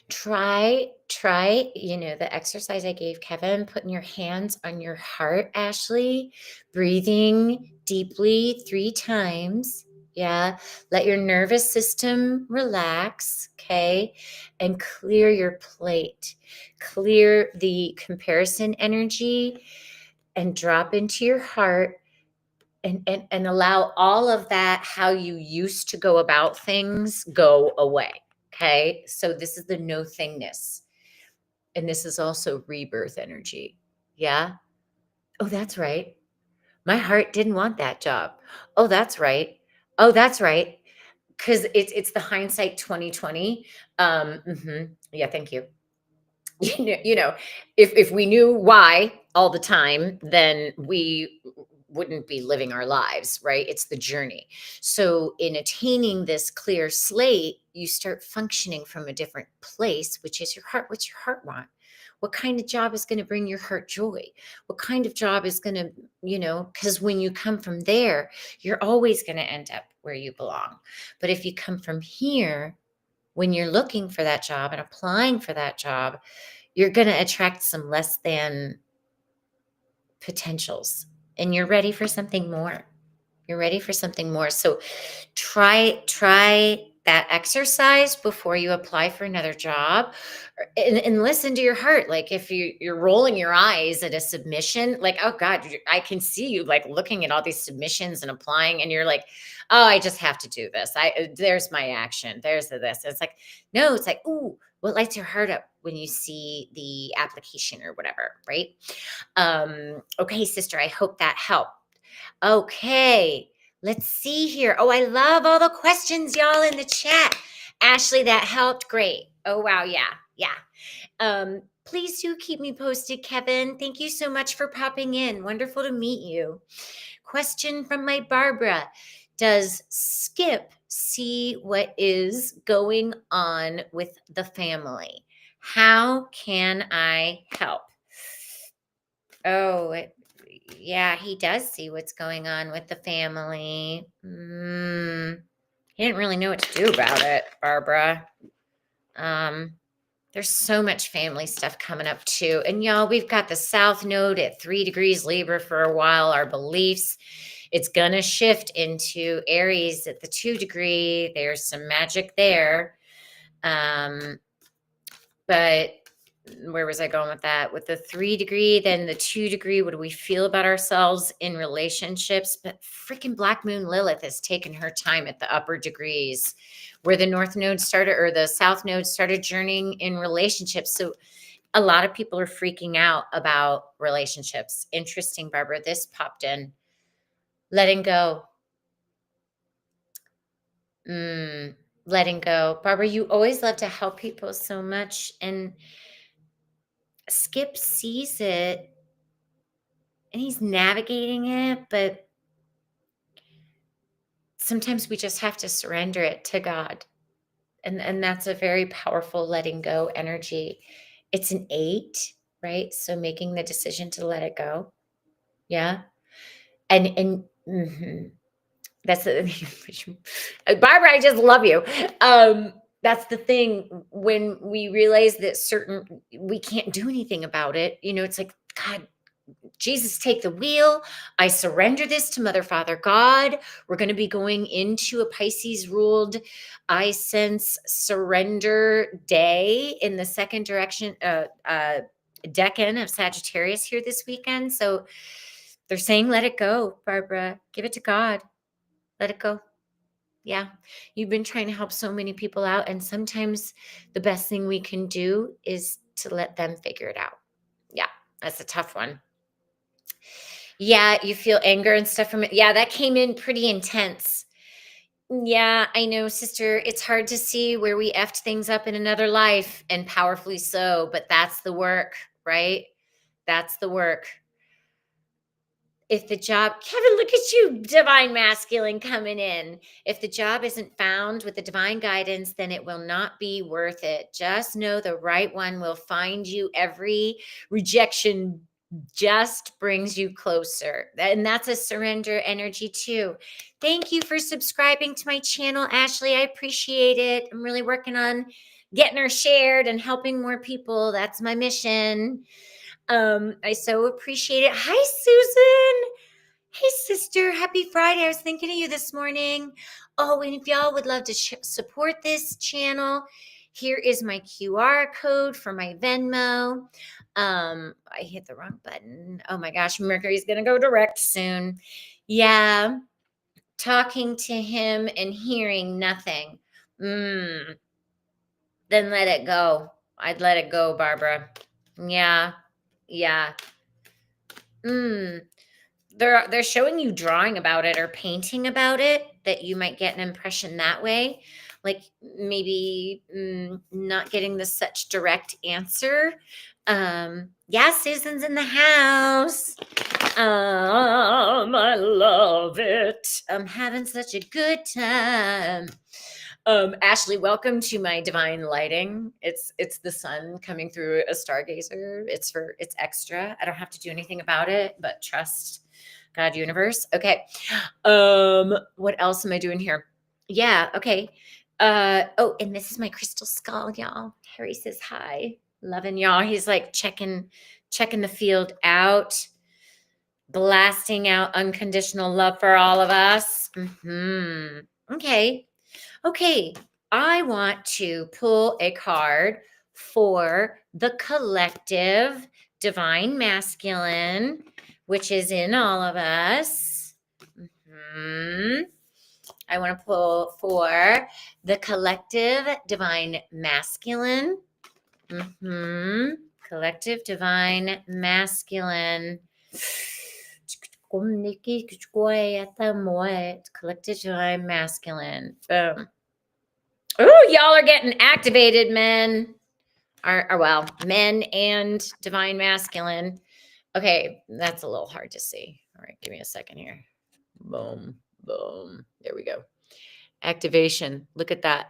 Speaker 1: Try, the exercise I gave Kevin, putting your hands on your heart, Ashley, breathing deeply 3 times. Yeah. Let your nervous system relax. Okay. And clear your plate, clear the comparison energy and drop into your heart and allow all of that, how you used to go about things, go away. Okay. So this is the no thingness. And this is also rebirth energy. Yeah. Oh, that's right. My heart didn't want that job. Oh, that's right. Oh, that's right. Because it's the hindsight 2020. Yeah, thank you. If we knew why all the time, then we wouldn't be living our lives, right? It's the journey. So in attaining this clear slate, you start functioning from a different place, which is your heart. What's your heart want? What kind of job is going to bring your heart joy? What kind of job is going to, because when you come from there, you're always going to end up where you belong. But if you come from here, when you're looking for that job and applying for that job, you're going to attract some less than potentials and you're ready for something more. You're ready for something more. So try that exercise before you apply for another job, and listen to your heart. Like if you're rolling your eyes at a submission, like, oh God, I can see you like looking at all these submissions and applying, and you're like, oh, I just have to do this. There's my action. There's this. It's like, no, it's like, ooh, what lights your heart up when you see the application or whatever, right? Okay, sister, I hope that helped. Okay, let's see here. Oh, I love all the questions, y'all, in the chat. Ashley, that helped. Great. Oh, wow. Yeah. Yeah. Please do keep me posted, Kevin. Thank you so much for popping in. Wonderful to meet you. Question from my Barbara. Does Skip see what is going on with the family? How can I help? Oh, yeah, he does see what's going on with the family. He didn't really know what to do about it, Barbara. There's so much family stuff coming up too. And y'all, we've got the South Node at 3 degrees Libra for a while. Our beliefs, it's going to shift into Aries at the 2 degree. There's some magic there. But where was I going with that? With the 3 degree, then the 2 degree, what do we feel about ourselves in relationships? But freaking Black Moon Lilith has taken her time at the upper degrees where the North Node started or the South Node started journeying in relationships. So a lot of people are freaking out about relationships. Interesting, Barbara. This popped in. Letting go. Letting go. Barbara, you always love to help people so much. And Skip sees it and he's navigating it, but sometimes we just have to surrender it to God. And that's a very powerful letting go energy. It's an 8, right? So making the decision to let it go. Yeah. And that's Barbara, I just love you. That's the thing when we realize that we can't do anything about it. It's like, God, Jesus, take the wheel. I surrender this to Mother, Father, God. We're going to be going into a Pisces ruled, I sense surrender day in the second direction, decan of Sagittarius here this weekend. So they're saying, let it go, Barbara. Give it to God. Let it go. Yeah. You've been trying to help so many people out. And sometimes the best thing we can do is to let them figure it out. Yeah. That's a tough one. Yeah, you feel anger and stuff from it. Yeah, that came in pretty intense. Yeah, I know, sister. It's hard to see where we effed things up in another life, and powerfully so, but that's the work, right? That's the work. If the job, Kevin, look at you, divine masculine coming in. If the job isn't found with the divine guidance, then it will not be worth it. Just know the right one will find you. Every rejection just brings you closer. And that's a surrender energy too. Thank you for subscribing to my channel, Ashley. I appreciate it. I'm really working on getting her shared and helping more people. That's my mission. I so appreciate it. Hi, Susan. Hey, sister. Happy Friday. I was thinking of you this morning. Oh, and if y'all would love to support this channel, here is my QR code for my Venmo. I hit the wrong button. Oh my gosh, Mercury's going to go direct soon. Yeah. Talking to him and hearing nothing. Then let it go. I'd let it go, Barbara. Yeah. Yeah. They're showing you drawing about it or painting about it, that you might get an impression that way. Like maybe not getting the such direct answer. Yeah, Susan's in the house. I love it. I'm having such a good time. Ashley, welcome to my divine lighting. It's the sun coming through a stargazer. It's extra. I don't have to do anything about it, but trust God, universe. Okay. What else am I doing here? Yeah. Okay. Oh, and this is my crystal skull, y'all. Harry says hi. Loving y'all. He's like checking the field out, blasting out unconditional love for all of us. Okay. Okay. I want to pull a card for the collective divine masculine, which is in all of us. I want to pull for the collective divine masculine. Collective divine masculine. Collective divine masculine. Boom. Oh, y'all are getting activated, men. Well, men and divine masculine. Okay, that's a little hard to see. All right, give me a second here. Boom, boom. There we go. Activation. Look at that.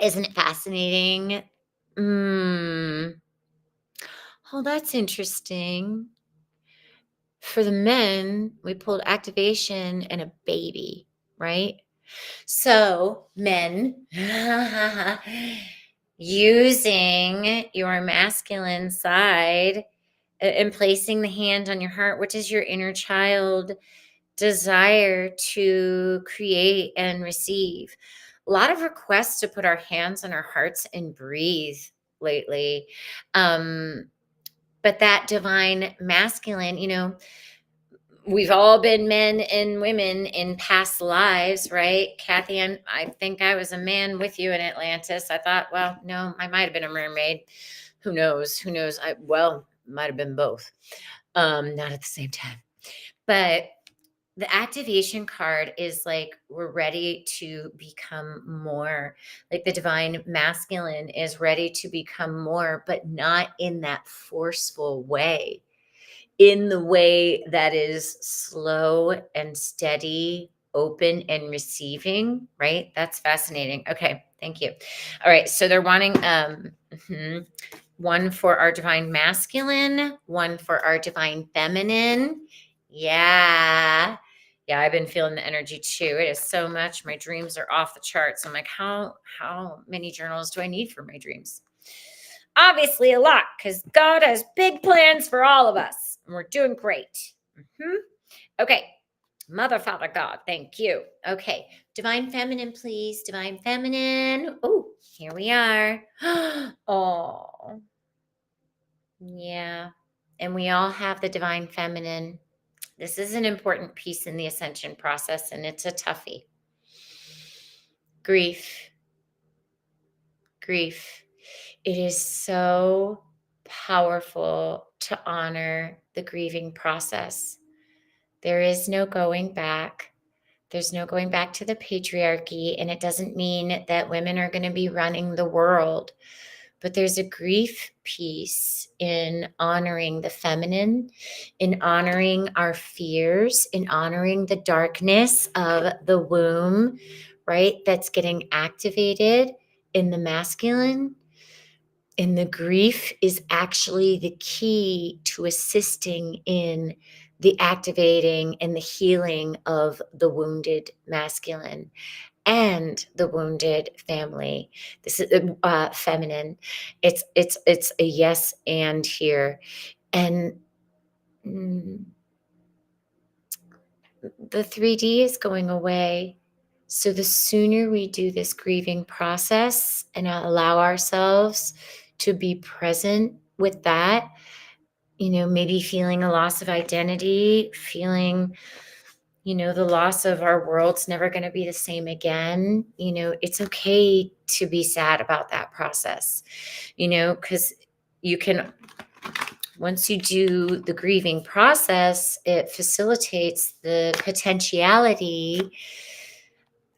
Speaker 1: Isn't it fascinating? Oh, that's interesting. For the men, we pulled activation and a baby, right? So, men, using your masculine side and placing the hand on your heart, which is your inner child desire to create and receive. A lot of requests to put our hands on our hearts and breathe lately. But that divine masculine, we've all been men and women in past lives, right? Kathy, I think I was a man with you in Atlantis. I thought, well, no, I might have been a mermaid. Who knows? Might have been both. Not at the same time. But the activation card is like, we're ready to become more. Like the divine masculine is ready to become more, but not in that forceful way. In the way that is slow and steady, open and receiving, right? That's fascinating. Okay, thank you. All right, so they're wanting one for our divine masculine, one for our divine feminine. Yeah. Yeah, I've been feeling the energy too. It is so much. My dreams are off the charts. I'm like, how many journals do I need for my dreams? Obviously a lot, because God has big plans for all of us. And we're doing great. Okay. Mother, Father, God, thank you. Okay. Divine feminine, please. Divine feminine. Oh, here we are. Oh. Yeah. And we all have the divine feminine. This is an important piece in the ascension process, and it's a toughie. Grief. Grief. It is so powerful to honor the grieving process. There is no going back. There's no going back to the patriarchy, and it doesn't mean that women are going to be running the world. But there's a grief piece in honoring the feminine, in honoring our fears, in honoring the darkness of the womb, right? That's getting activated in the masculine. And the grief is actually the key to assisting in the activating and the healing of the wounded masculine and the wounded family. This is feminine. It's a yes and here, and the 3D is going away. So the sooner we do this grieving process and allow ourselves to be present with that, maybe feeling a loss of identity, feeling, the loss of our world's never going to be the same again. It's okay to be sad about that process, because you can, once you do the grieving process, it facilitates the potentiality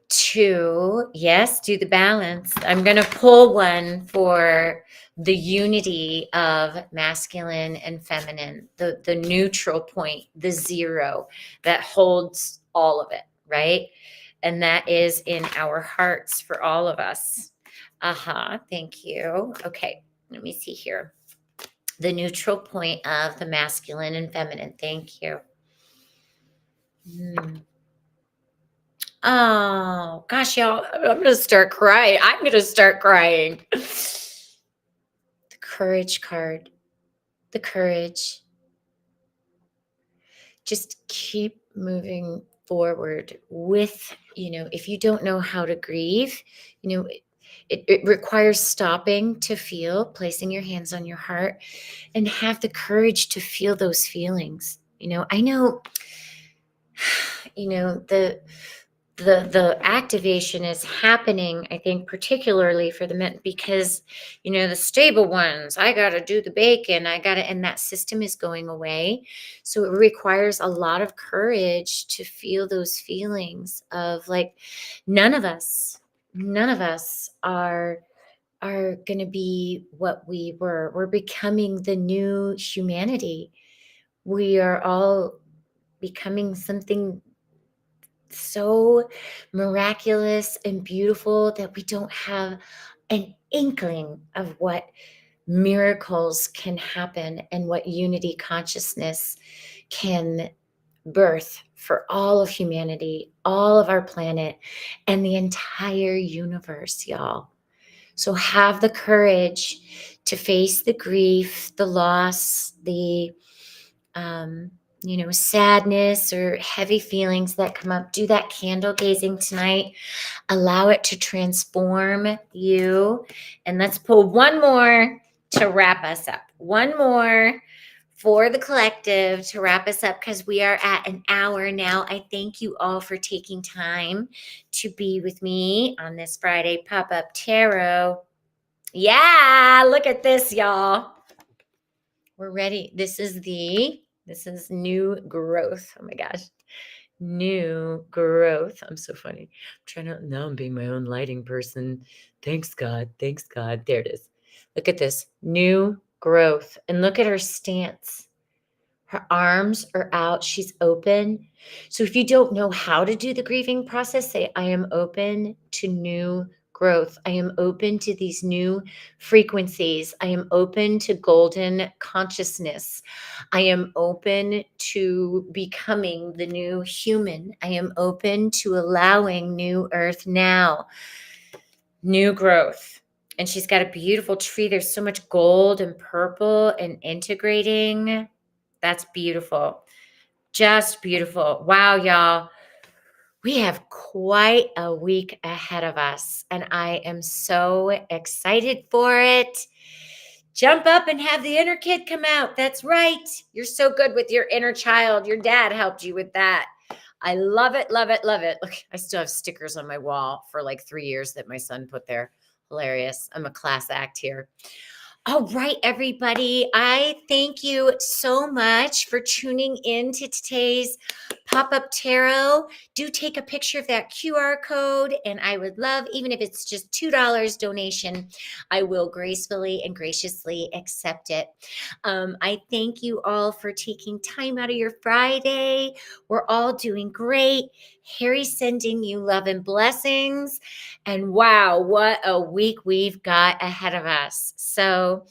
Speaker 1: to, yes, do the balance. I'm going to pull one for the unity of masculine and feminine, the neutral point, the zero that holds all of it, right? And that is in our hearts for all of us. Thank you. Okay, let me see here. The neutral point of the masculine and feminine. Thank you. Oh, gosh, y'all, I'm going to start crying. I'm going to start crying. The courage card. The courage. Just keep moving forward with, if you don't know how to grieve, it requires stopping to feel, placing your hands on your heart, and have the courage to feel those feelings. I know, the activation is happening, I think, particularly for the men, because the stable ones, I got to do the bacon, I got to, and that system is going away. So it requires a lot of courage to feel those feelings of, like, none of us are going to be what we were. We're becoming the new humanity. We are all becoming something so miraculous and beautiful that we don't have an inkling of what miracles can happen and what unity consciousness can birth for all of humanity, all of our planet, and the entire universe, y'all. So have the courage to face the grief, the loss, the sadness or heavy feelings that come up. Do that candle gazing tonight. Allow it to transform you. And let's pull one more to wrap us up. One more for the collective to wrap us up, because we are at an hour now. I thank you all for taking time to be with me on this Friday pop-up tarot. Yeah, look at this, y'all. We're ready. This is new growth. Oh my gosh. New growth. I'm so funny. Now I'm being my own lighting person. Thanks God. Thanks God. There it is. Look at this. New growth. And look at her stance. Her arms are out. She's open. So if you don't know how to do the grieving process, say, I am open to new growth. I am open to these new frequencies. I am open to golden consciousness. I am open to becoming the new human. I am open to allowing new earth now. New growth. And she's got a beautiful tree. There's so much gold and purple and integrating. That's beautiful. Just beautiful. Wow, y'all. We have quite a week ahead of us, and I am so excited for it. Jump up and have the inner kid come out. That's right. You're so good with your inner child. Your dad helped you with that. I love it, love it, love it. Look, I still have stickers on my wall for like 3 years that my son put there. Hilarious. I'm a class act here. All right, everybody. I thank you so much for tuning in to today's pop-up tarot. Do take a picture of that QR code, and I would love, even if it's just $2 donation, I will gracefully and graciously accept it. I thank you all for taking time out of your Friday. We're all doing great. Harry's sending you love and blessings. And wow, what a week we've got ahead of us. So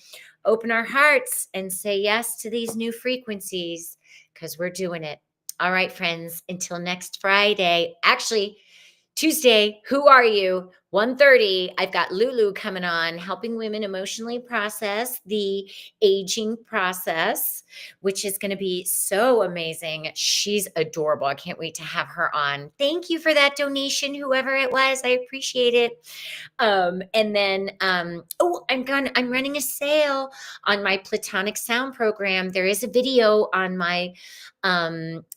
Speaker 1: open our hearts and say yes to these new frequencies, because we're doing it. All right, friends, until next Friday. Actually, Tuesday, who are you? 1:30, I've got Lulu coming on, helping women emotionally process the aging process, which is going to be so amazing. She's adorable. I can't wait to have her on. Thank you for that donation, whoever it was. I appreciate it. And then, I'm running a sale on my Platonic Sound program. There is a video on my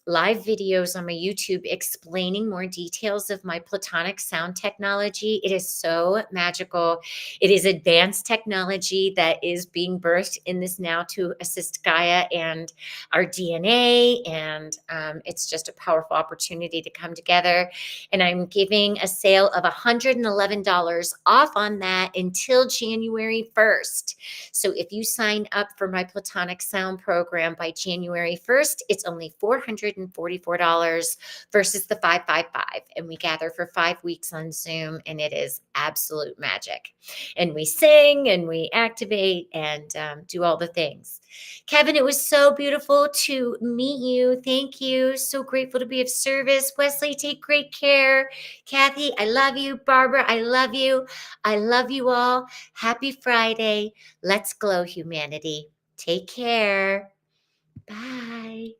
Speaker 1: live videos on my YouTube explaining more details of my Platonic Sound technology. It is so magical. It is advanced technology that is being birthed in this now to assist Gaia and our DNA. And it's just a powerful opportunity to come together. And I'm giving a sale of $111 off on that until January 1st. So if you sign up for my Platonic Sound program by January 1st, it's only $444 versus the $555. And we gather for 5 weeks on Zoom, and it is absolute magic. And we sing and we activate and do all the things. Kevin, it was so beautiful to meet you. Thank you. So grateful to be of service. Wesley, take great care. Kathy, I love you. Barbara, I love you. I love you all. Happy Friday. Let's glow, humanity. Take care. Bye.